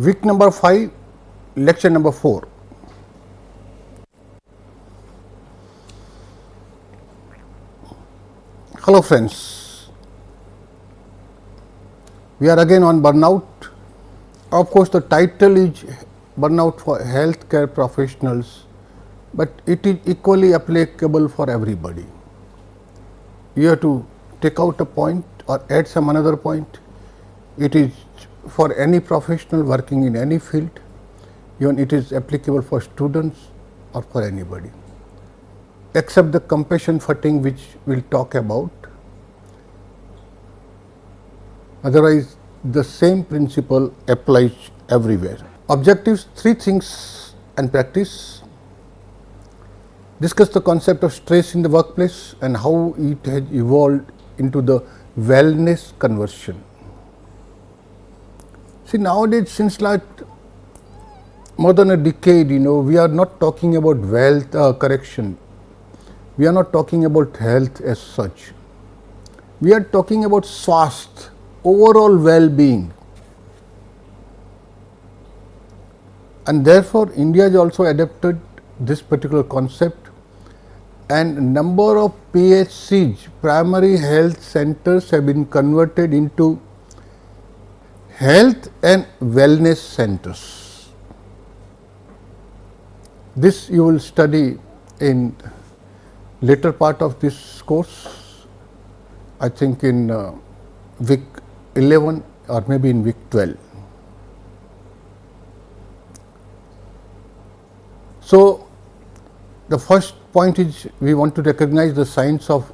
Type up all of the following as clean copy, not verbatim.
Week number 5, lecture number 4. Hello friends, we are again on burnout. Of course, the title is burnout for healthcare professionals, but it is equally applicable for everybody. You have to take out a point or add some another point. It is for any professional working in any field, even it is applicable for students or for anybody, except the compassion fatigue, which we will talk about. Otherwise, the same principle applies everywhere. Objectives: 3 things and practice. Discuss the concept of stress in the workplace and how it has evolved into the wellness conversion. See, nowadays, since like more than a decade, we are not talking about wealth correction. We are not talking about health as such. We are talking about swasth, overall well-being. And therefore, India has also adopted this particular concept, and number of PHCs, primary health centers, have been converted into health and wellness centers. This you will study in later part of this course, I think in week 11 or maybe in week 12. So, the first point is we want to recognize the signs of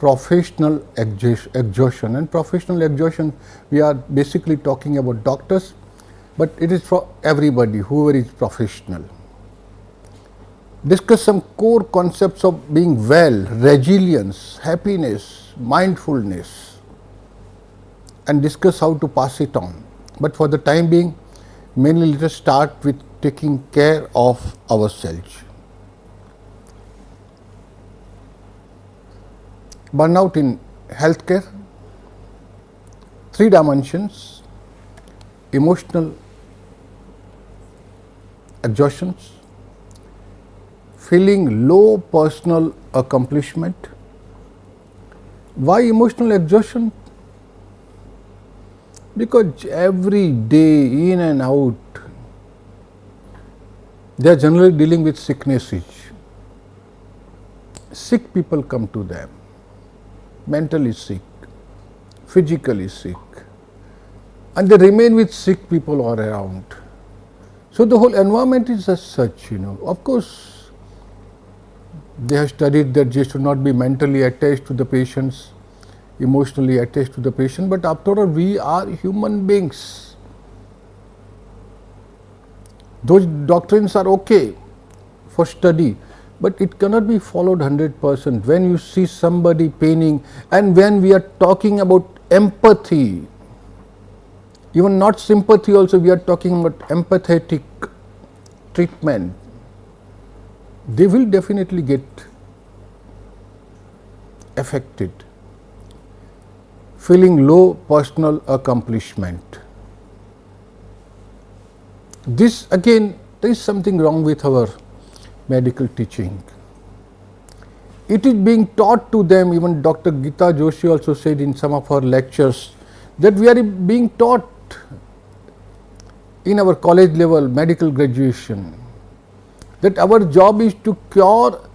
professional exhaustion, and professional exhaustion we are basically talking about doctors, but it is for everybody, whoever is professional. Discuss some core concepts of being well, resilience, happiness, mindfulness, and discuss how to pass it on. But for the time being, mainly let us start with taking care of ourselves. Burnout in healthcare, 3 dimensions: emotional exhaustions, feeling low personal accomplishment. Why emotional exhaustion? Because every day, in and out, they are generally dealing with sicknesses. Sick people come to them, mentally sick, physically sick, and they remain with sick people all around. So, the whole environment is as such, Of course, they have studied that they should not be mentally attached to the patients, emotionally attached to the patient, but after all, we are human beings. Those doctrines are okay for study, but it cannot be followed 100%. When you see somebody paining, and when we are talking about empathy, even not sympathy also, we are talking about empathetic treatment, they will definitely get affected. Feeling low personal accomplishment. This again, there is something wrong with our medical teaching. It is being taught to them. Even Dr. Geeta Joshi also said in some of her lectures that we are being taught in our college level medical graduation that our job is to cure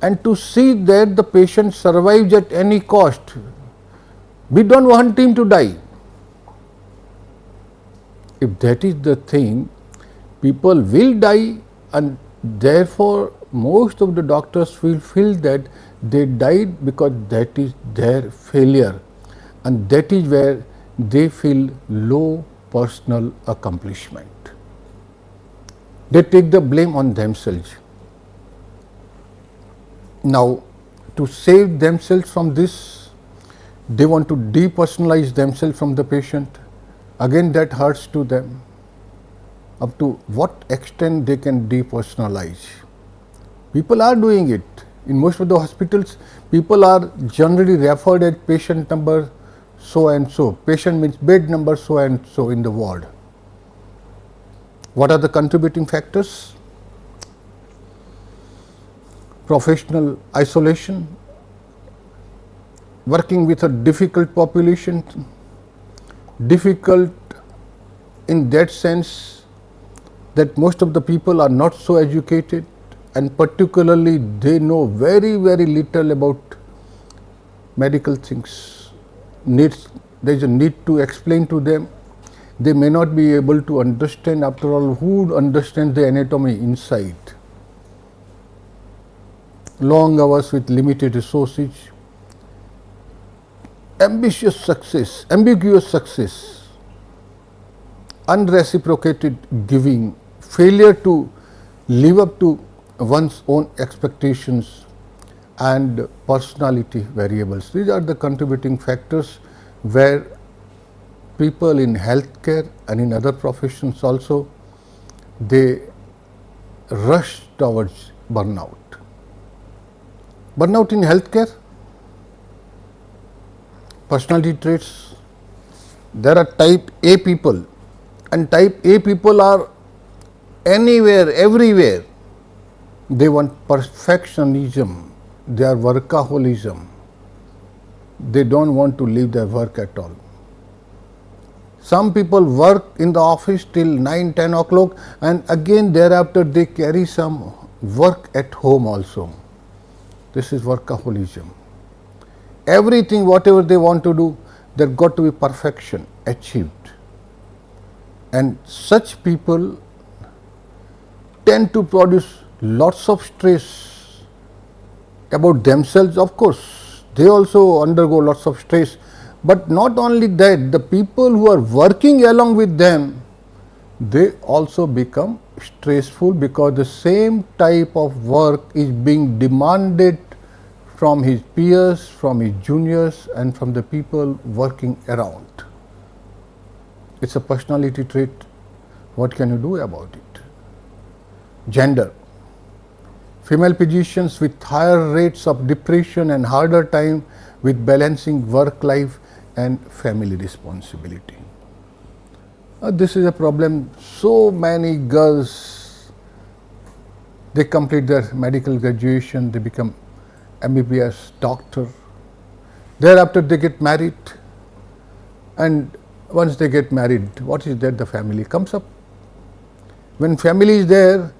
and to see that the patient survives at any cost. We don't want him to die. If that is the thing, people will die, and therefore most of the doctors will feel that they died because that is their failure, and that is where they feel low personal accomplishment. They take the blame on themselves. Now, to save themselves from this, they want to depersonalize themselves from the patient. Again, that hurts to them. Up to what extent they can depersonalize? People are doing it. In most of the hospitals, people are generally referred as patient number so and so. Patient means bed number so and so in the ward. What are the contributing factors? Professional isolation, working with a difficult population, difficult in that sense that most of the people are not so educated, and particularly they know very little about medical things. There is a need to explain to them. They may not be able to understand. After all, who understands the anatomy inside? Long hours with limited resources, ambiguous success, unreciprocated giving, failure to live up to one's own expectations, and personality variables. These are the contributing factors where people in healthcare and in other professions also, they rush towards burnout. Burnout in healthcare, personality traits. There are type A people, and type A people are anywhere, everywhere. They want perfectionism, they are workaholism. They don't want to leave their work at all. Some people work in the office till 9, 10 o'clock, and again thereafter they carry some work at home also. This is workaholism. Everything, whatever they want to do, there got to be perfection achieved. And such people tend to produce lots of stress about themselves. Of course, they also undergo lots of stress. But not only that, the people who are working along with them, they also become stressful because the same type of work is being demanded from his peers, from his juniors, and from the people working around. It's a personality trait. What can you do about it? Gender. Female physicians with higher rates of depression and harder time with balancing work life and family responsibility. This is a problem. So many girls, they complete their medical graduation, they become MBBS doctor. Thereafter they get married, and once they get married, what is that? The family comes up. When family is there,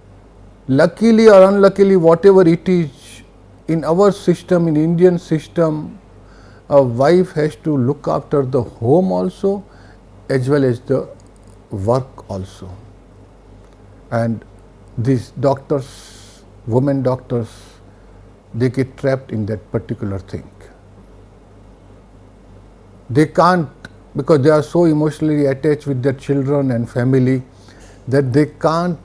luckily or unluckily, whatever it is, in our system, in Indian system, a wife has to look after the home also as well as the work also. And these doctors, women doctors, they get trapped in that particular thing. They can't, because they are so emotionally attached with their children and family, that they can't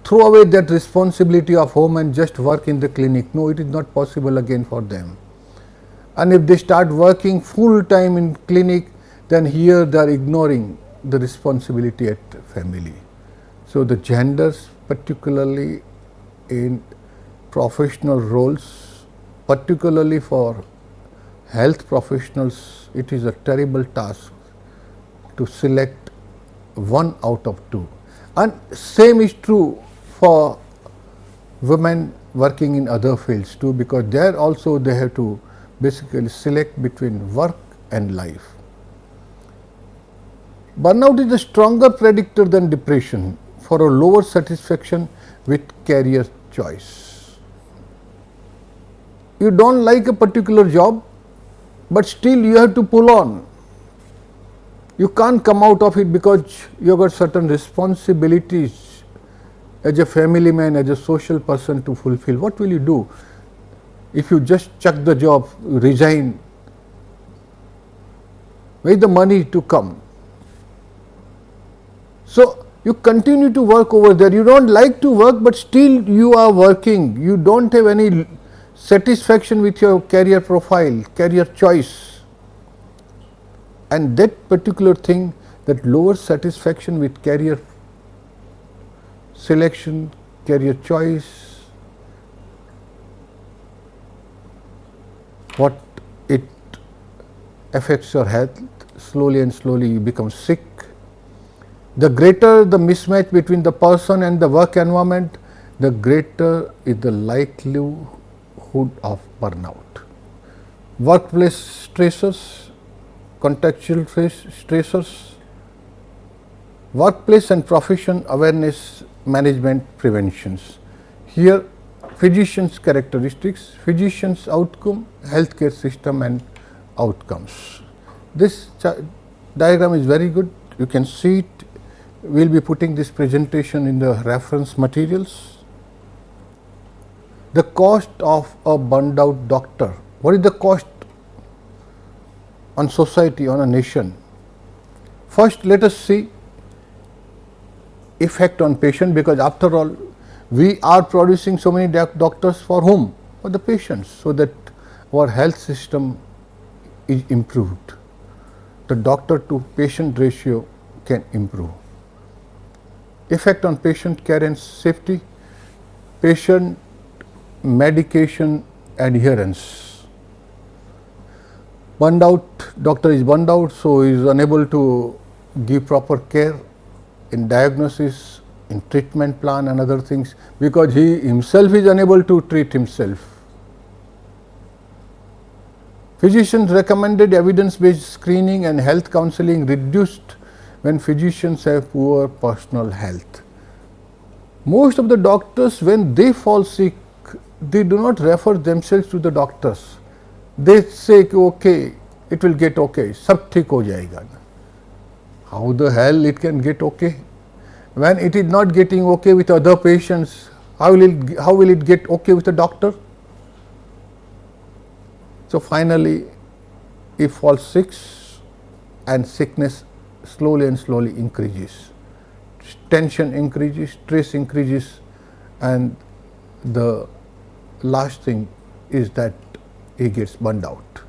throw away that responsibility of home and just work in the clinic. No, it is not possible again for them. And if they start working full time in clinic, then here they are ignoring the responsibility at family. So the genders, particularly in professional roles, particularly for health professionals, it is a terrible task to select one out of two. And same is true for women working in other fields too, because there also they have to basically select between work and life. Burnout is a stronger predictor than depression for a lower satisfaction with career choice. You don't like a particular job, but still you have to pull on. You can't come out of it because you have got certain responsibilities as a family man, as a social person to fulfill. What will you do? If you just chuck the job, resign, where is the money to come? So you continue to work over there. You don't like to work, but still you are working. You don't have any satisfaction with your career profile, career choice. And that particular thing, that lower satisfaction with career selection, career choice, what it affects your health. Slowly and slowly you become sick. The greater the mismatch between the person and the work environment, the greater is the likelihood of burnout. Workplace stressors, contextual stressors, workplace and profession awareness management preventions. Here, physician's characteristics, physician's outcome, healthcare system and outcomes. This diagram is very good. You can see it. We will be putting this presentation in the reference materials. The cost of a burned out doctor. What is the cost on society, on a nation? First, let us see effect on patient, because after all we are producing so many doctors for whom? For the patients, so that our health system is improved. The doctor to patient ratio can improve. Effect on patient care and safety, patient medication adherence. Burned out, doctor is burned out, so he is unable to give proper care in diagnosis, in treatment plan and other things, because he himself is unable to treat himself. Physicians recommended evidence-based screening and health counseling reduced when physicians have poor personal health. Most of the doctors, when they fall sick, they do not refer themselves to the doctors. They say, okay, it will get okay, sab theek ho jayega. How the hell it can get okay? When it is not getting okay with other patients, how will it get okay with the doctor? So finally, he falls sick and sickness slowly and slowly increases. Tension increases, stress increases, and the last thing is that he gets burned out.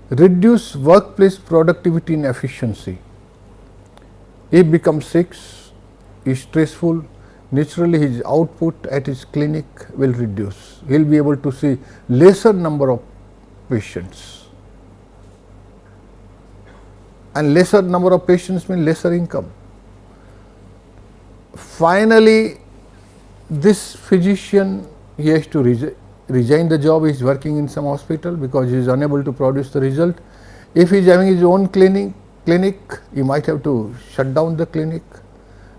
Reduce workplace productivity and efficiency. He becomes sick, is stressful, naturally his output at his clinic will reduce. He will be able to see lesser number of patients. And lesser number of patients means lesser income. Finally, this physician, he has to resign the job. He is working in some hospital because he is unable to produce the result. If he is having his own clinic, he might have to shut down the clinic.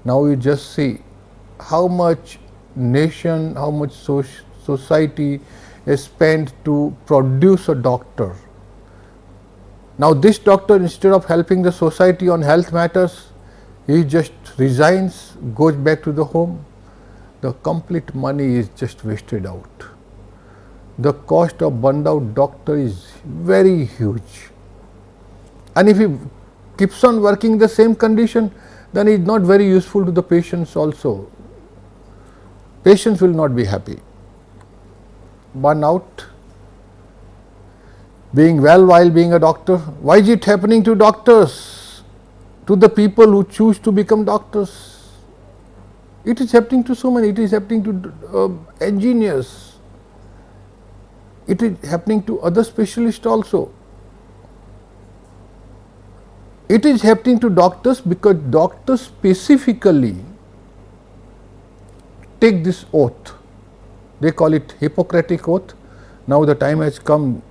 Now you just see how much nation, how much society is spent to produce a doctor. Now this doctor, instead of helping the society on health matters, he just resigns, goes back to the home. The complete money is just wasted out. The cost of burned out doctor is very huge. And if he keeps on working the same condition, then he is not very useful to the patients also. Patients will not be happy. Burnout, being well while being a doctor. Why is it happening to doctors? To the people who choose to become doctors. It is happening to so many. It is happening to engineers. It is happening to other specialists also. It is happening to doctors because doctors specifically take this oath. They call it Hippocratic oath. Now the time has come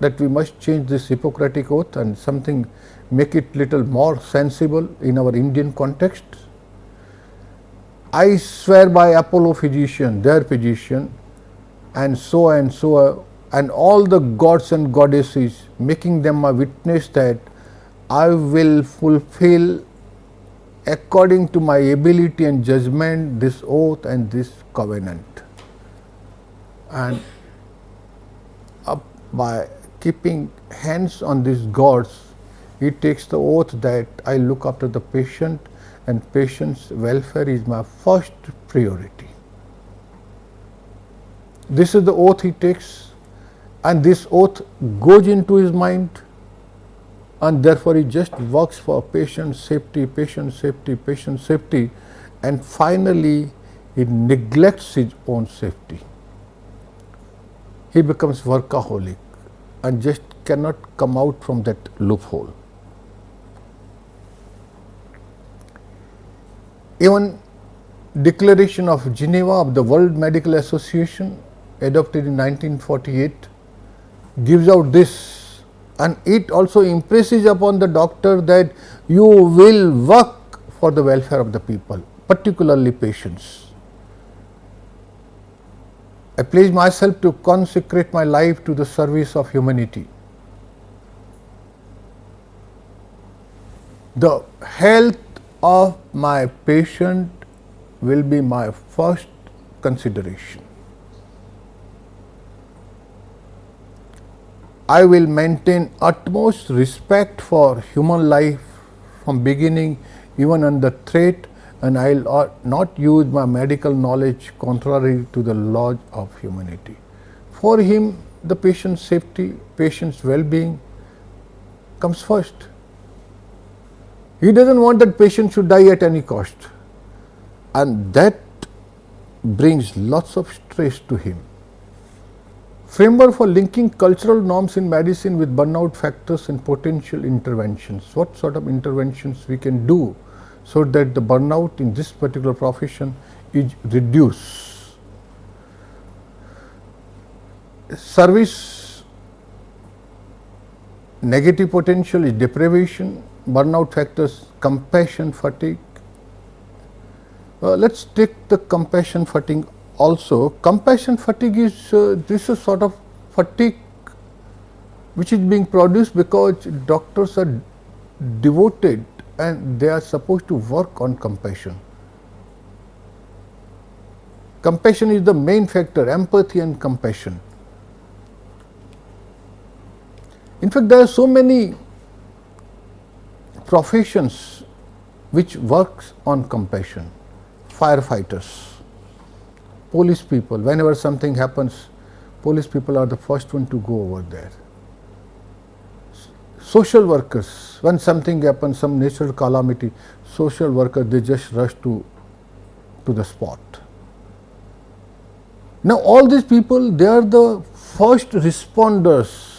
that we must change this Hippocratic oath and something, make it little more sensible in our Indian context. I swear by Apollo physician, their physician, and so and all the gods and goddesses, making them a witness that I will fulfill according to my ability and judgment this oath and this covenant. And by keeping hands on these gods, he takes the oath that I look after the patient and patient's welfare is my first priority. This is the oath he takes, and this oath goes into his mind, and therefore he just works for patient safety, patient safety, patient safety, and finally he neglects his own safety. He becomes workaholic and just cannot come out from that loophole. Even Declaration of Geneva of the World Medical Association, adopted in 1948, gives out this, and it also impresses upon the doctor that you will work for the welfare of the people, particularly patients. I pledge myself to consecrate my life to the service of humanity. The health of my patient will be my first consideration. I will maintain utmost respect for human life from beginning, even under threat, and I will not use my medical knowledge contrary to the laws of humanity. For him, the patient's safety, patient's well-being comes first. He doesn't want that patient should die at any cost, and that brings lots of stress to him. Framework for linking cultural norms in medicine with burnout factors and potential interventions. What sort of interventions we can do so that the burnout in this particular profession is reduced. Service negative potential is deprivation, burnout factors compassion fatigue. Let's take the compassion fatigue also. Compassion fatigue is this is sort of fatigue which is being produced because doctors are devoted and they are supposed to work on compassion. Compassion is the main factor, empathy and compassion. In fact, there are so many professions which works on compassion. Firefighters, police people, whenever something happens, police people are the first one to go over there. Social workers, when something happens, some natural calamity, social workers, they just rush to the spot. Now all these people, they are the first responders.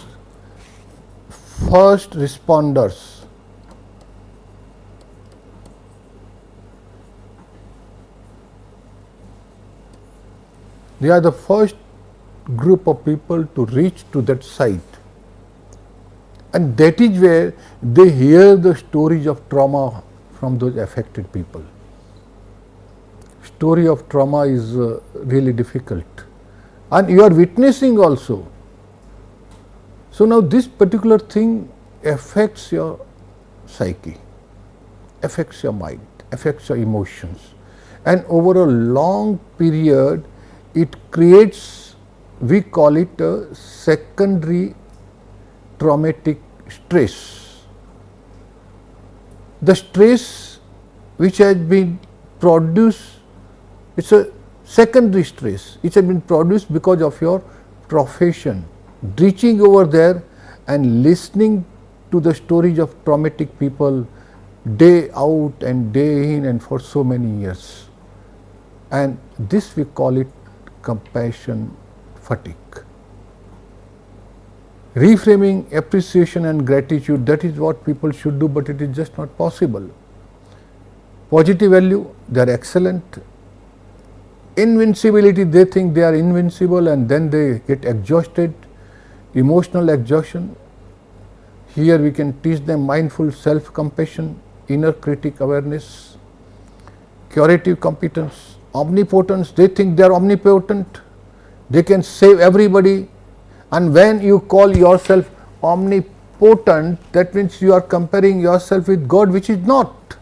They are the first group of people to reach to that site, and that is where they hear the stories of trauma from those affected people. Story of trauma is really difficult, and you are witnessing also. So now this particular thing affects your psyche, affects your mind, affects your emotions, and over a long period it creates, we call it a secondary traumatic stress. The stress which has been produced, it's a secondary stress, it has been produced because of your profession. Reaching over there and listening to the stories of traumatic people day out and day in and for so many years. And this we call it compassion fatigue. Reframing appreciation and gratitude, that is what people should do, but it is just not possible. Positive value, they are excellent. Invincibility, they think they are invincible and then they get exhausted. Emotional exhaustion, here we can teach them mindful self-compassion, inner critic awareness. Curative competence, omnipotence, they think they are omnipotent, they can save everybody, and when you call yourself omnipotent, that means you are comparing yourself with God, which is not.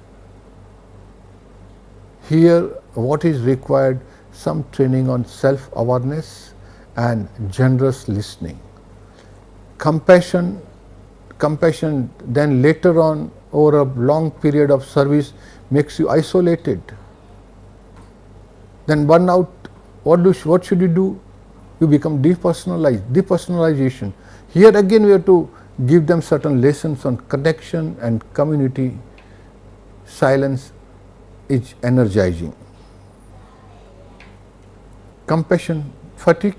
Here what is required? Some training on self-awareness and generous listening. Compassion, then later on over a long period of service makes you isolated. Then burnout, what should you do? You become depersonalization. Here again we have to give them certain lessons on connection and community. Silence is energizing. Compassion fatigue,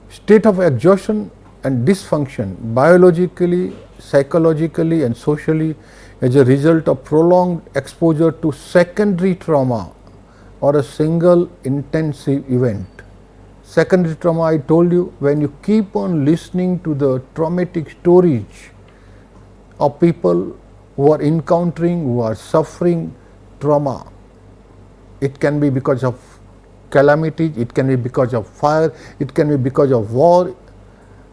state of exhaustion and dysfunction, biologically, psychologically and socially, as a result of prolonged exposure to secondary trauma or a single intensive event. Secondary trauma, I told you, when you keep on listening to the traumatic stories of people who are encountering, who are suffering trauma. It can be because of calamities, it can be because of fire, it can be because of war,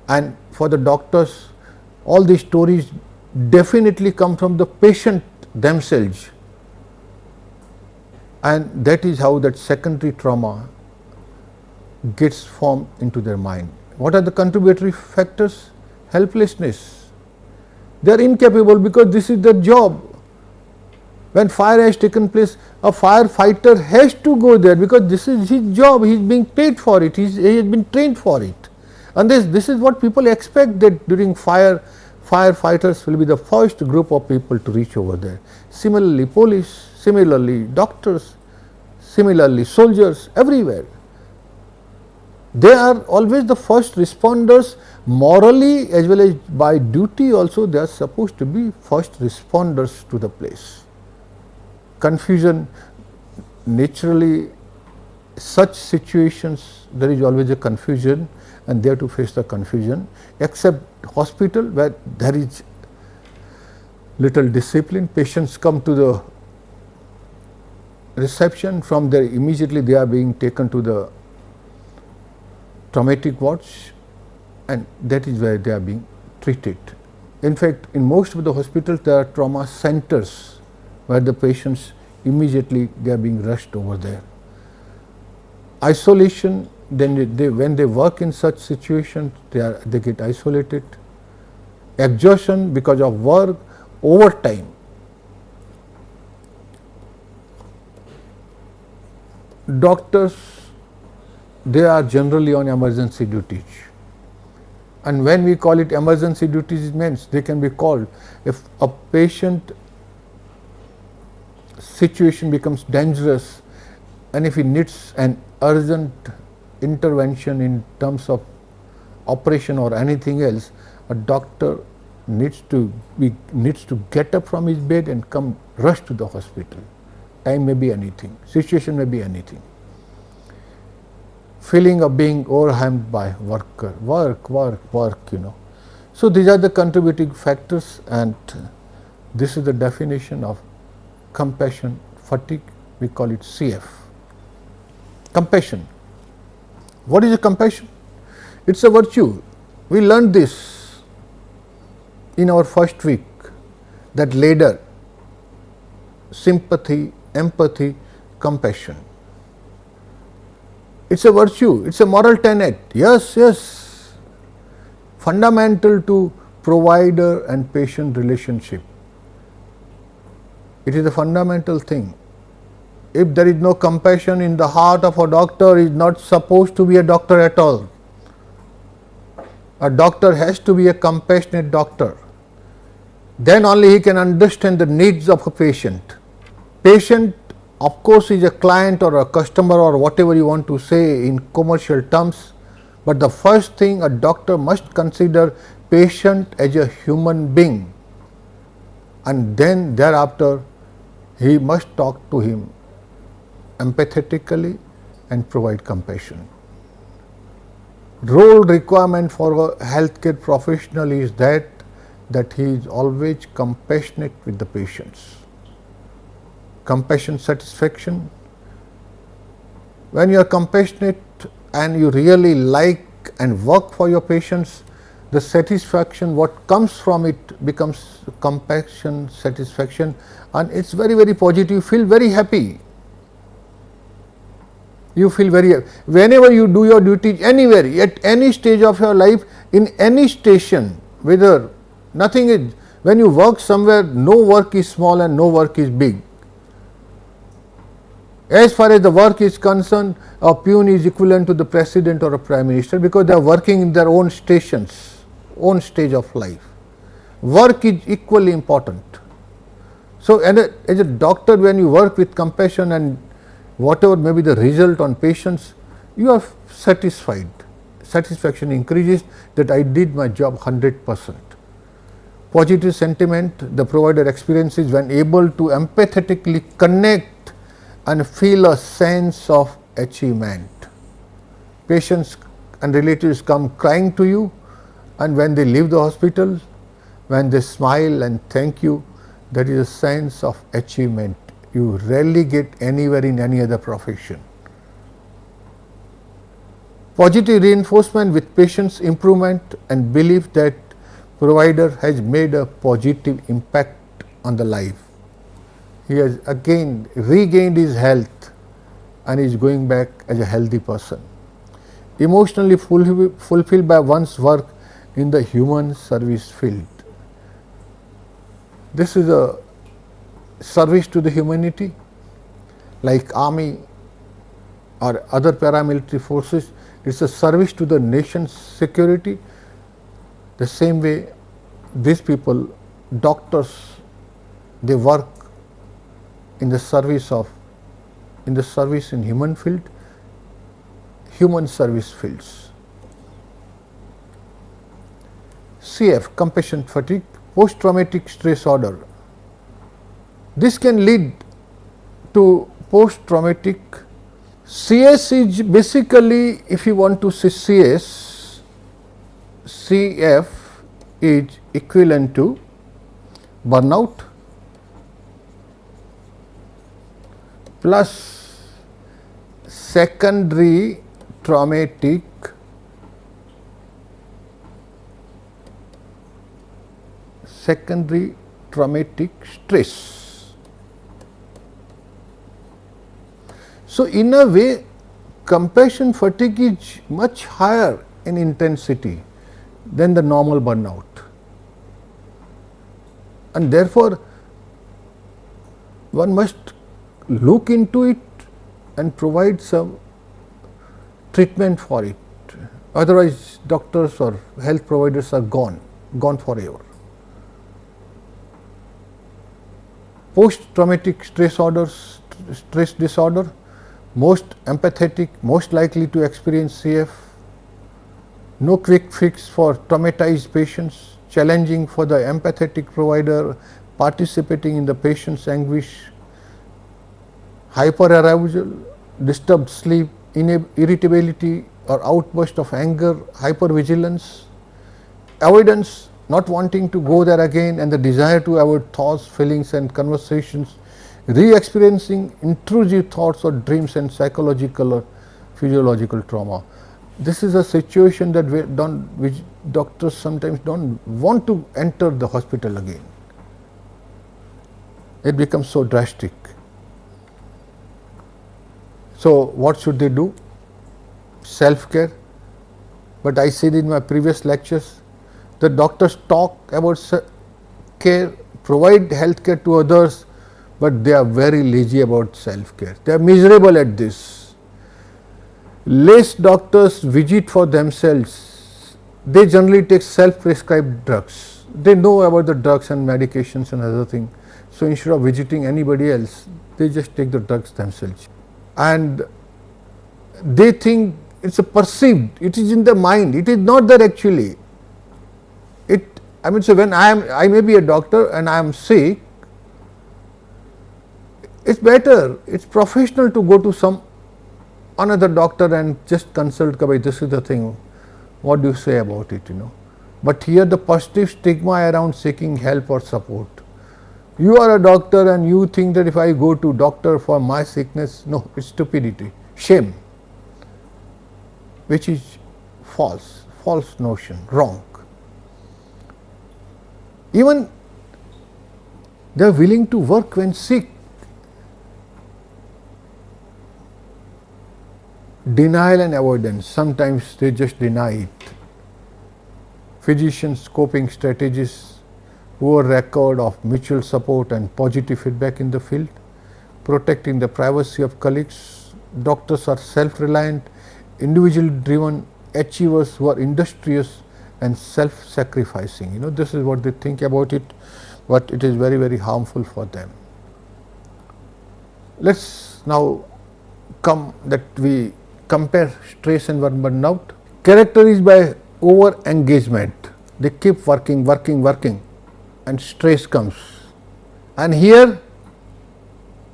and for the doctors, all these stories definitely come from the patient themselves, and that is how that secondary trauma gets formed into their mind. What are the contributory factors? Helplessness. They are incapable because this is their job. When fire has taken place, a firefighter has to go there because this is his job, he is being paid for it, he has been trained for it. And this is what people expect, that during fire, firefighters will be the first group of people to reach over there. Similarly police, similarly doctors, similarly soldiers, everywhere. They are always the first responders, morally as well as by duty also they are supposed to be first responders to the place. Confusion, naturally such situations there is always a confusion and they have to face the confusion, except hospital where there is little discipline. Patients come to the reception, from there immediately they are being taken to the traumatic wards, and that is where they are being treated. In fact, in most of the hospitals there are trauma centers where the patients immediately they are being rushed over there. Isolation, then when they work in such situations they get isolated. Exhaustion because of work, overtime. Doctors, they are generally on emergency duties, and when we call it emergency duties, it means they can be called if a patient situation becomes dangerous and if he needs an urgent intervention in terms of operation or anything else, a doctor needs to get up from his bed and come rush to the hospital. Time may be anything, situation may be anything. Feeling of being overwhelmed by work, you know. So these are the contributing factors, and this is the definition of compassion fatigue. We call it CF. Compassion. What is a compassion? It's a virtue. We learned this in our first week, that ladder: sympathy, empathy, compassion. It's a virtue, it's a moral tenet. Yes. Fundamental to provider and patient relationship. It is a fundamental thing. If there is no compassion in the heart of a doctor, he is not supposed to be a doctor at all. A doctor has to be a compassionate doctor. Then only he can understand the needs of a patient. Patient, of course, is a client or a customer or whatever you want to say in commercial terms, but the first thing a doctor must consider patient as a human being, and then thereafter he must talk to him empathetically and provide compassion. Role requirement for a healthcare professional is that he is always compassionate with the patients. Compassion, satisfaction. When you are compassionate and you really like and work for your patients, the satisfaction what comes from it becomes compassion, satisfaction, and it's very, very positive. You feel very happy. You feel very happy. Whenever you do your duty anywhere, at any stage of your life, in any station, whether nothing is, when you work somewhere, no work is small and no work is big. As far as the work is concerned, a peon is equivalent to the president or a prime minister because they are working in their own stations, own stage of life. Work is equally important. So, as a doctor, when you work with compassion and whatever may be the result on patients, you are satisfied. Satisfaction increases that I did my job 100%. Positive sentiment the provider experiences when able to empathetically connect and feel a sense of achievement. Patients and relatives come crying to you, and when they leave the hospital, when they smile and thank you, that is a sense of achievement you rarely get anywhere in any other profession. Positive reinforcement with patient's improvement and belief that provider has made a positive impact on the life. He has again regained his health and is going back as a healthy person. Emotionally fulfilled by one's work in the human service field. This is a service to the humanity, like army or other paramilitary forces. It's a service to the nation's security. The same way these people, doctors, they work in the service in human field, human service fields. CF, compassion fatigue, post-traumatic stress disorder. This can lead to post-traumatic. CS is basically, if you want to say CS, CF is equivalent to burnout plus secondary traumatic stress. So, in a way, compassion fatigue is much higher in intensity than the normal burnout, and therefore, one must look into it and provide some treatment for it. Otherwise, doctors or health providers are gone forever. Post-traumatic stress disorder, most empathetic, most likely to experience CF, no quick fix for traumatized patients, challenging for the empathetic provider participating in the patient's anguish, hyperarousal, disturbed sleep, irritability or outburst of anger, hypervigilance, avoidance, not wanting to go there again, and the desire to avoid thoughts, feelings and conversations, re-experiencing intrusive thoughts or dreams and psychological or physiological trauma. This is a situation that which doctors sometimes don't want to enter the hospital again. It becomes so drastic. So, what should they do? Self-care. But I said in my previous lectures, the doctors talk about care, provide health care to others, but they are very lazy about self-care. They are miserable at this. Less doctors visit for themselves. They generally take self-prescribed drugs. They know about the drugs and medications and other things. So, instead of visiting anybody else, they just take the drugs themselves. And they think it's a perceived, it is in the mind, it is not there actually. So when I may be a doctor and I am sick, it's better, it's professional to go to some another doctor and just consult, this is the thing, what do you say about it, But here the positive stigma around seeking help or support. You are a doctor and you think that if I go to doctor for my sickness, no, it's stupidity, shame, which is false notion, wrong. Even they are willing to work when sick. Denial and avoidance, sometimes they just deny it. Physicians' coping strategies, poor record of mutual support and positive feedback in the field, protecting the privacy of colleagues. Doctors are self-reliant, individual-driven achievers who are industrious and self-sacrificing. This is what they think about it, but it is very, very harmful for them. Let's now come that we compare stress and burnout. Characterized by over engagement. They keep working. and stress comes. And here,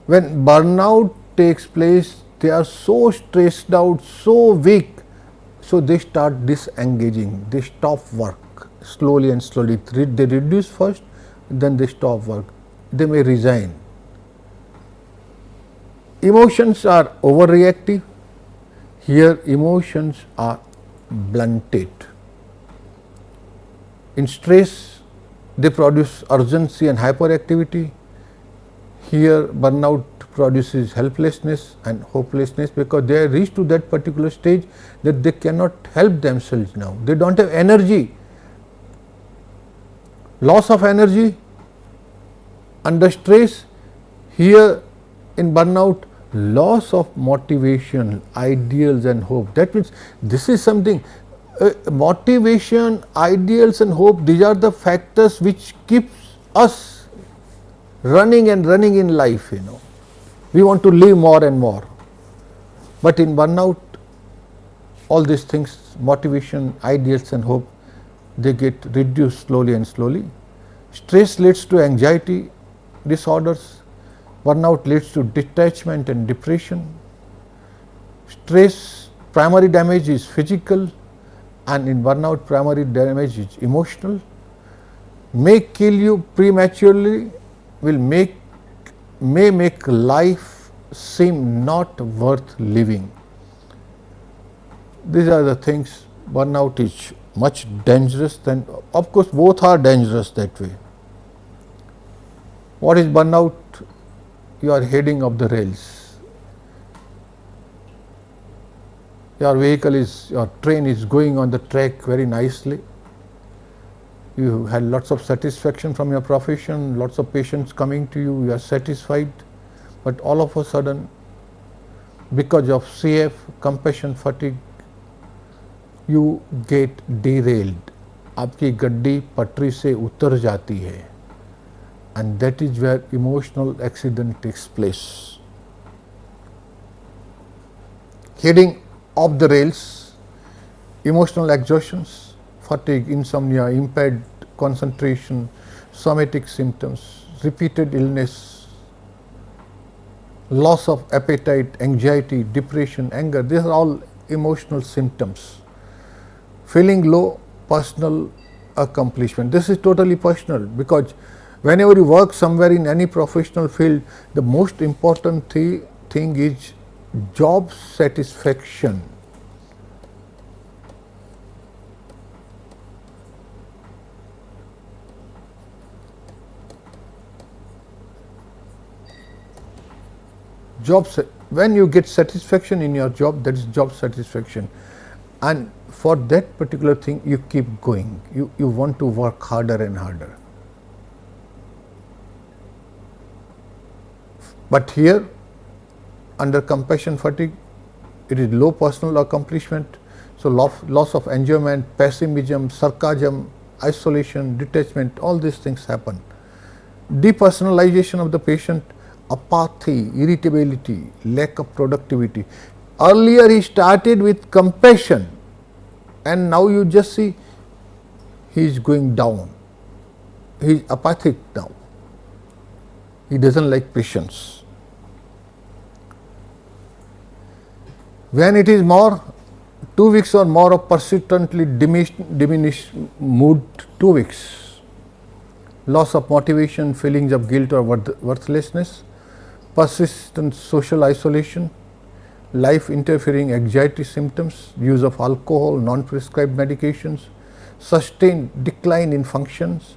when burnout takes place, they are so stressed out, so weak, so they start disengaging, they stop work slowly and slowly. They reduce first, then they stop work, they may resign. Emotions are overreactive, here emotions are blunted. In stress, they produce urgency and hyperactivity. Here, burnout produces helplessness and hopelessness, because they are reached to that particular stage that they cannot help themselves now. They don't have energy. Loss of energy under stress. Here in burnout, loss of motivation, ideals and hope. That means this is something, motivation, ideals and hope, these are the factors which keeps us running and running in life, We want to live more and more. But in burnout, all these things, motivation, ideals and hope, they get reduced slowly and slowly. Stress leads to anxiety disorders. Burnout leads to detachment and depression. Stress primary damage is physical, and in burnout primary damage is emotional. May kill you prematurely, may make life seem not worth living. These are the things. Burnout is much dangerous than, of course both are dangerous that way. What is burnout? You are heading off the rails. Your your train is going on the track very nicely. You had lots of satisfaction from your profession, lots of patients coming to you, you are satisfied, but all of a sudden, because of CF, compassion fatigue, you get derailed. आपकी गड्डी पटरी से उतर जाती है, and that is where emotional accident takes place. Heading off the rails, emotional exhaustions, fatigue, insomnia, impaired concentration, somatic symptoms, repeated illness, loss of appetite, anxiety, depression, anger, these are all emotional symptoms. Feeling low, personal accomplishment. This is totally personal, because whenever you work somewhere in any professional field, the most important thing is job satisfaction. When you get satisfaction in your job, that is job satisfaction, and for that particular thing you keep going, you want to work harder and harder. But here, under compassion fatigue, it is low personal accomplishment, so loss of enjoyment, pessimism, sarcasm, isolation, detachment, all these things happen. Depersonalization of the patient, apathy, irritability, lack of productivity. Earlier he started with compassion, and now you just see he is going down. He is apathic now. He doesn't like patience. When it is more, 2 weeks or more of persistently diminished mood, 2 weeks, loss of motivation, feelings of guilt or worthlessness, persistent social isolation, life interfering anxiety symptoms, use of alcohol, non-prescribed medications, sustained decline in functions,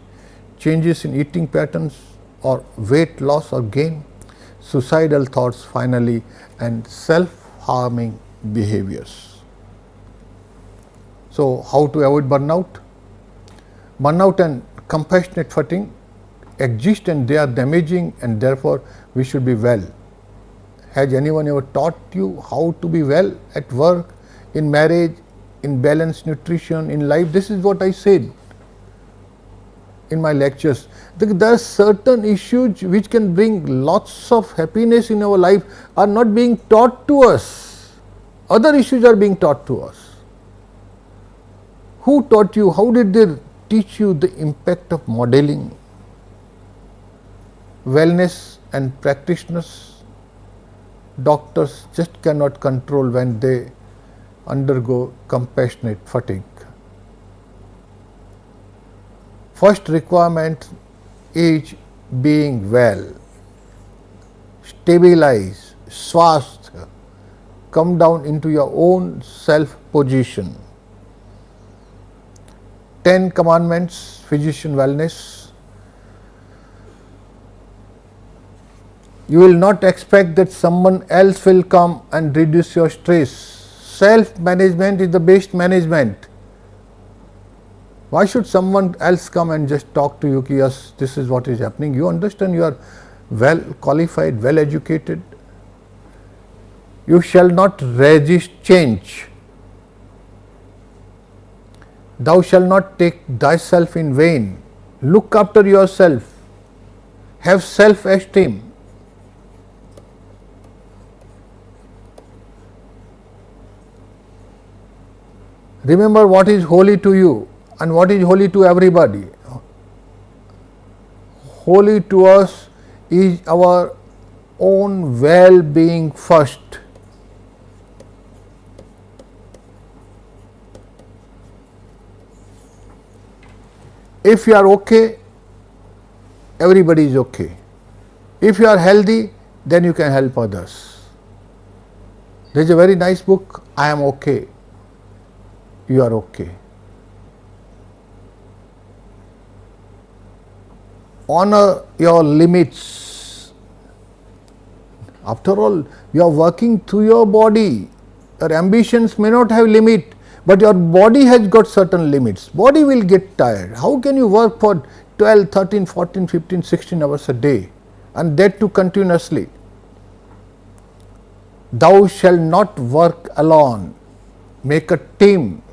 changes in eating patterns or weight loss or gain, suicidal thoughts finally, and self-harming behaviors. So, how to avoid burnout? Burnout and compassionate fatigue exist, and they are damaging, and therefore we should be well. Has anyone ever taught you how to be well at work, in marriage, in balanced nutrition, in life? This is what I said in my lectures. There are certain issues which can bring lots of happiness in our life are not being taught to us. Other issues are being taught to us. Who taught you? How did they teach you the impact of modeling, wellness and practitioners, doctors just cannot control when they undergo compassionate fatigue. First requirement is being well, stabilize, swasth, come down into your own self position. 10 commandments, physician wellness. You will not expect that someone else will come and reduce your stress. Self-management is the best management. Why should someone else come and just talk to you, yes, this is what is happening? You understand, you are well qualified, well educated. You shall not resist change. Thou shalt not take thyself in vain. Look after yourself. Have self-esteem. Remember what is holy to you and what is holy to everybody. Holy to us is our own well-being first. If you are okay, everybody is okay. If you are healthy, then you can help others. There is a very nice book, I Am Okay. You are okay. Honor your limits. After all, you are working through your body. Your ambitions may not have limit, but your body has got certain limits. Body will get tired. How can you work for 12, 13, 14, 15, 16 hours a day, and that too continuously? Thou shalt not work alone. Make a team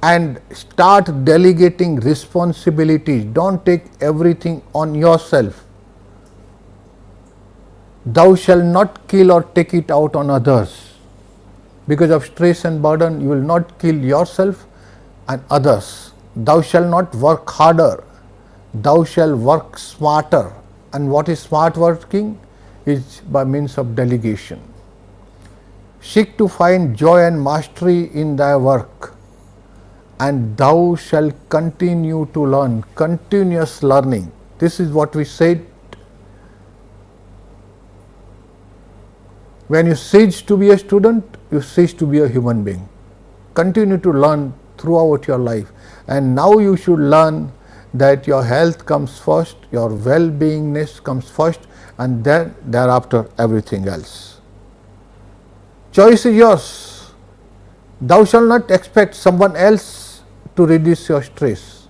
and start delegating responsibilities. Don't take everything on yourself. Thou shalt not kill or take it out on others. Because of stress and burden, you will not kill yourself and others. Thou shalt not work harder. Thou shalt work smarter. And what is smart working? Is by means of delegation. Seek to find joy and mastery in thy work, and thou shalt continue to learn. Continuous learning. This is what we said. When you cease to be a student, you cease to be a human being. Continue to learn throughout your life. And now you should learn that your health comes first, your well-beingness comes first, and then thereafter everything else. Choice is yours. Thou shalt not expect someone else to reduce your stress.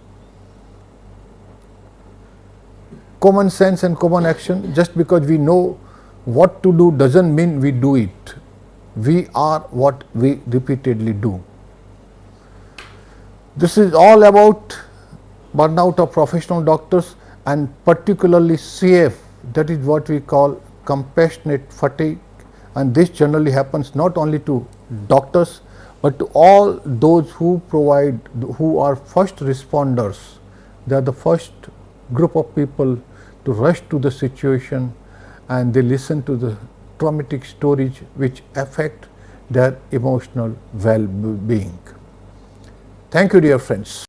Common sense and common action. Just because we know what to do doesn't mean we do it. We are what we repeatedly do. This is all about burnout of professional doctors, and particularly CF, that is what we call compassionate fatigue, and this generally happens not only to doctors but to all those who are first responders. They are the first group of people to rush to the situation, and they listen to the traumatic stories which affect their emotional well-being. Thank you, dear friends.